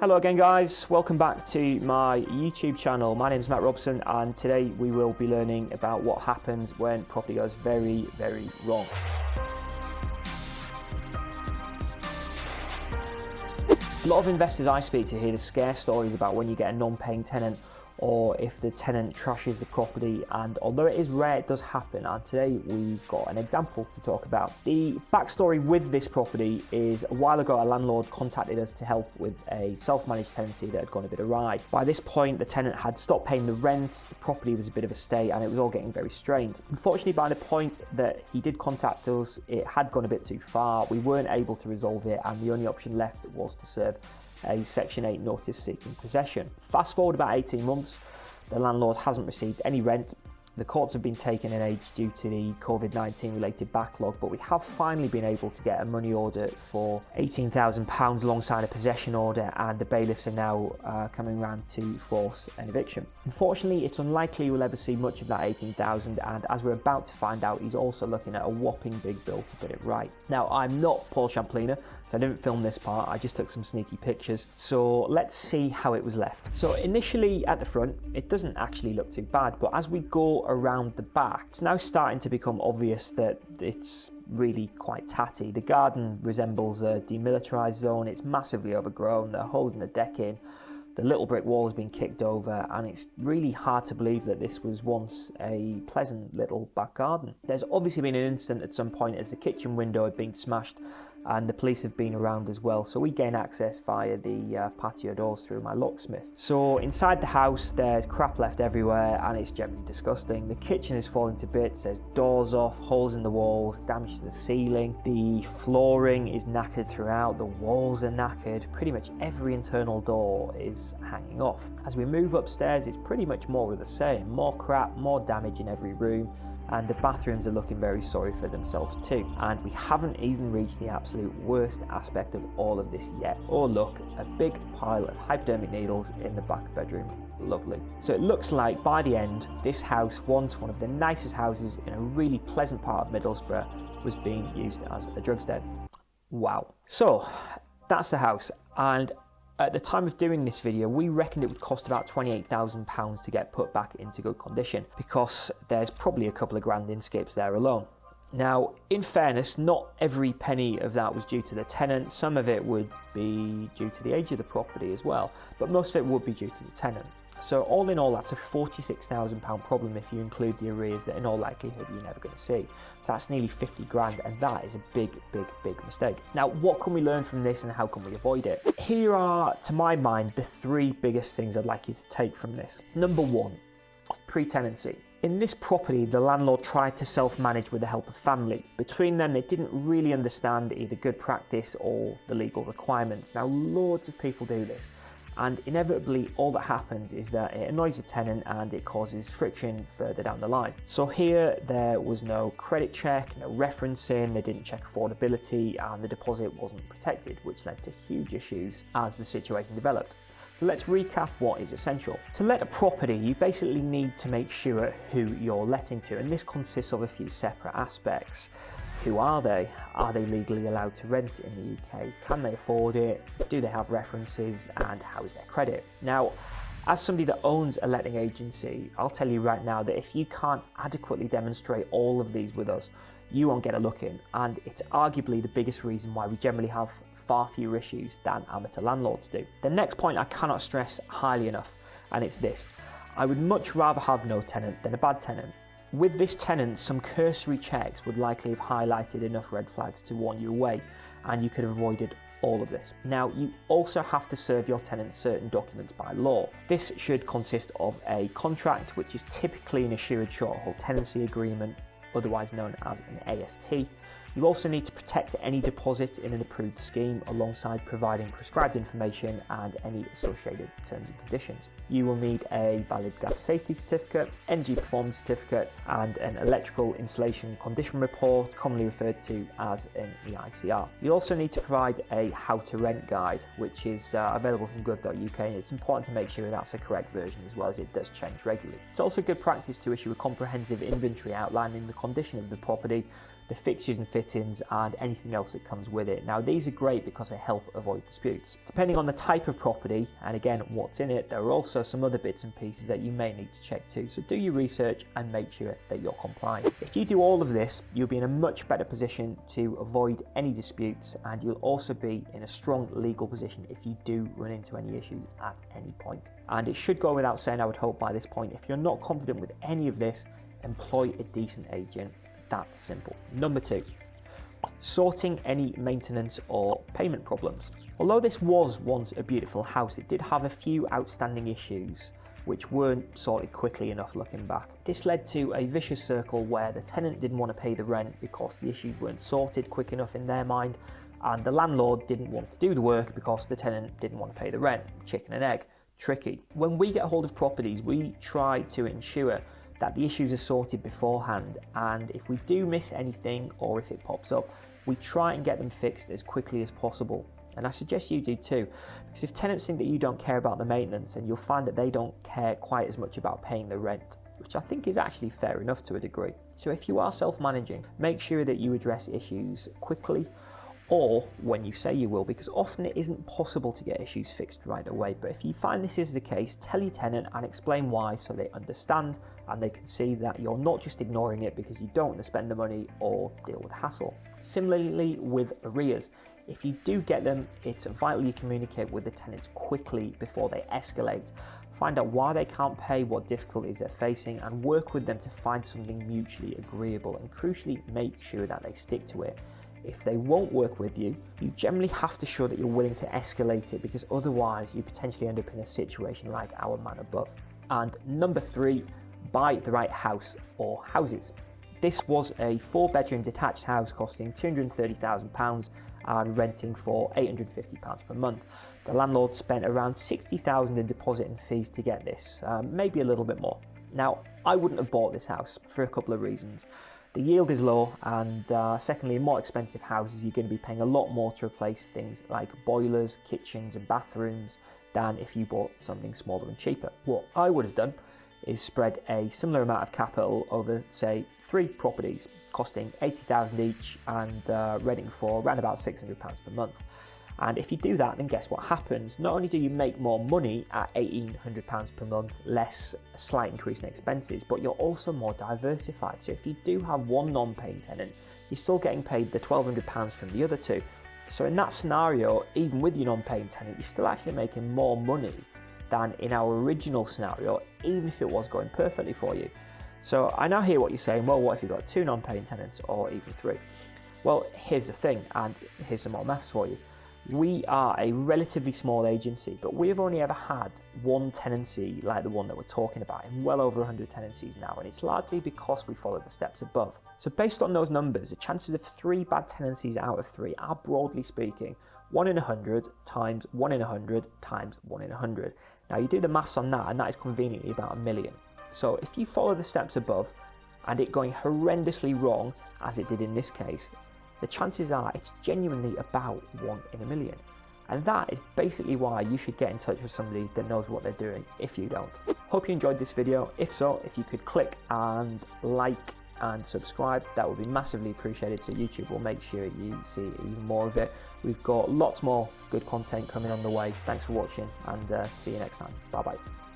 Hello again guys, welcome back to my YouTube channel. My name is Matt Robson and today we will be learning about what happens when property goes very wrong. A lot of investors I speak to hear the scare stories about when you get a non-paying tenant or if the tenant trashes the property, and although it is rare, it does happen, and today we've got an example to talk about. The backstory with this property is a while ago a landlord contacted us to help with a self-managed tenancy that had gone a bit awry. By this point the tenant had stopped paying the rent, the property was a bit of a state and it was all getting very strained. Unfortunately, by the point that he did contact us, it had gone a bit too far. We weren't able to resolve it and the only option left was to serve a Section 8 notice seeking possession. Fast forward about 18 months, the landlord hasn't received any rent. The courts have been taken in age due to the COVID-19 related backlog, but we have finally been able to get a money order for £18,000 alongside a possession order, and the bailiffs are now coming around to force an eviction. Unfortunately, it's unlikely we'll ever see much of that 18,000, and as we're about to find out, he's also looking at a whopping big bill to put it right. Now, I'm not Paul Champlina, so I didn't film this part, I just took some sneaky pictures. So let's see how it was left. So initially at the front, it doesn't actually look too bad, but as we go around the back, it's now starting to become obvious that it's really quite tatty. The garden resembles a demilitarised zone, it's massively overgrown, they're holding the deck in, the little brick wall has been kicked over, and it's really hard to believe that this was once a pleasant little back garden. There's obviously been an incident at some point as the kitchen window had been smashed, and the police have been around as well, so we gain access via the patio doors through my locksmith. So inside the house there's crap left everywhere and it's generally disgusting. The kitchen is falling to bits, there's doors off, holes in the walls, damage to the ceiling, the flooring is knackered throughout, the walls are knackered, pretty much every internal door is hanging off. As we move upstairs, it's pretty much more of the same, more crap, more damage in every room, and the bathrooms are looking very sorry for themselves too. And we haven't even reached the absolute worst aspect of all of this yet. Oh look, a big pile of hypodermic needles in the back bedroom. Lovely. So it looks like by the end, this house, once one of the nicest houses in a really pleasant part of Middlesbrough, was being used as a drugs den. Wow. So that's the house, and at the time of doing this video, we reckoned it would cost about £28,000 to get put back into good condition, because there's probably a couple of grand in skips there alone. Now, in fairness, not every penny of that was due to the tenant. Some of it would be due to the age of the property as well, but most of it would be due to the tenant. So all in all, that's a £46,000 problem if you include the arrears that in all likelihood you're never going to see. So that's nearly 50 grand, and that is a big mistake. Now, what can we learn from this and how can we avoid it? Here are, to my mind, the three biggest things I'd like you to take from this. Number one, pre-tenancy. In this property, the landlord tried to self-manage with the help of family. Between them, they didn't really understand either good practice or the legal requirements. Now, loads of people do this, and inevitably all that happens is that it annoys the tenant and it causes friction further down the line. So here there was no credit check, no referencing, they didn't check affordability, and the deposit wasn't protected, which led to huge issues as the situation developed. So let's recap what is essential. To let a property, you basically need to make sure who you're letting to, and this consists of a few separate aspects. Who are they? Are they legally allowed to rent in the UK? Can they afford it? Do they have references? And how is their credit? Now, as somebody that owns a letting agency, I'll tell you right now that if you can't adequately demonstrate all of these with us, you won't get a look in, and it's arguably the biggest reason why we generally have far fewer issues than amateur landlords do. The next point I cannot stress highly enough, and it's this: I would much rather have no tenant than a bad tenant. With this tenant, some cursory checks would likely have highlighted enough red flags to warn you away, and you could have avoided all of this. Now, you also have to serve your tenant certain documents by law. This should consist of a contract, which is typically an assured short-hold tenancy agreement, otherwise known as an AST. You also need to protect any deposit in an approved scheme alongside providing prescribed information and any associated terms and conditions. You will need a valid gas safety certificate, energy performance certificate, and an electrical installation condition report, commonly referred to as an EICR. You also need to provide a how to rent guide, which is available from gov.uk, and it's important to make sure that's a correct version as well, as it does change regularly. It's also good practice to issue a comprehensive inventory outlining the condition of the property, the fixtures and fittings, and anything else that comes with it. Now, these are great because they help avoid disputes. Depending on the type of property and again what's in it, there are also some other bits and pieces that you may need to check too. So do your research and make sure that you're compliant. If you do all of this, you'll be in a much better position to avoid any disputes, and you'll also be in a strong legal position if you do run into any issues at any point. And it should go without saying, I would hope by this point, if you're not confident with any of this, employ a decent agent. That simple. Number 2, sorting any maintenance or payment problems. Although this was once a beautiful house, it did have a few outstanding issues which weren't sorted quickly enough looking back. This led to a vicious circle where the tenant didn't want to pay the rent because the issues weren't sorted quick enough in their mind, and the landlord didn't want to do the work because the tenant didn't want to pay the rent. Chicken and egg. Tricky. When we get hold of properties, we try to ensure that the issues are sorted beforehand, and if we do miss anything or if it pops up, we try and get them fixed as quickly as possible. And I suggest you do too, because if tenants think that you don't care about the maintenance, and you'll find that they don't care quite as much about paying the rent, which I think is actually fair enough to a degree. So if you are self-managing, make sure that you address issues quickly, or when you say you will, because often it isn't possible to get issues fixed right away. But if you find this is the case, tell your tenant and explain why, so they understand and they can see that you're not just ignoring it because you don't want to spend the money or deal with hassle. Similarly with arrears, if you do get them, it's vital you communicate with the tenants quickly before they escalate. Find out why they can't pay, what difficulties they're facing, and work with them to find something mutually agreeable, and crucially make sure that they stick to it. If they won't work with you, you generally have to show that you're willing to escalate it, because otherwise you potentially end up in a situation like our man above. And number 3, buy the right house or houses. This was a 4-bedroom detached house costing £230,000 and renting for £850 per month. The landlord spent around £60,000 in deposit and fees to get this, maybe a little bit more. Now, I wouldn't have bought this house for a couple of reasons. The yield is low, and secondly, in more expensive houses, you're going to be paying a lot more to replace things like boilers, kitchens and bathrooms than if you bought something smaller and cheaper. What I would have done is spread a similar amount of capital over, say, 3 properties costing £80,000 each and renting for around about £600 per month. And if you do that, then guess what happens? Not only do you make more money at £1,800 per month, less a slight increase in expenses, but you're also more diversified. So if you do have one non-paying tenant, you're still getting paid the £1,200 from the other 2. So in that scenario, even with your non-paying tenant, you're still actually making more money than in our original scenario, even if it was going perfectly for you. So I now hear what you're saying, well, what if you've got 2 non-paying tenants or even 3? Well, here's the thing, and here's some more maths for you. We are a relatively small agency, but we have only ever had one tenancy like the one that we're talking about in well over 100 tenancies now, and it's largely because we follow the steps above. So based on those numbers, the chances of 3 bad tenancies out of 3 are, broadly speaking, 1 in 100 times 1 in 100 times 1 in 100. Now you do the maths on that, and that is conveniently about 1 million. So if you follow the steps above and it going horrendously wrong, as it did in this case, the chances are it's genuinely about 1 in 1 million. And that is basically why you should get in touch with somebody that knows what they're doing if you don't. Hope you enjoyed this video. If so, if you could click and like and subscribe, that would be massively appreciated, so YouTube will make sure you see even more of it. We've got lots more good content coming on the way. Thanks for watching, and see you next time. Bye bye.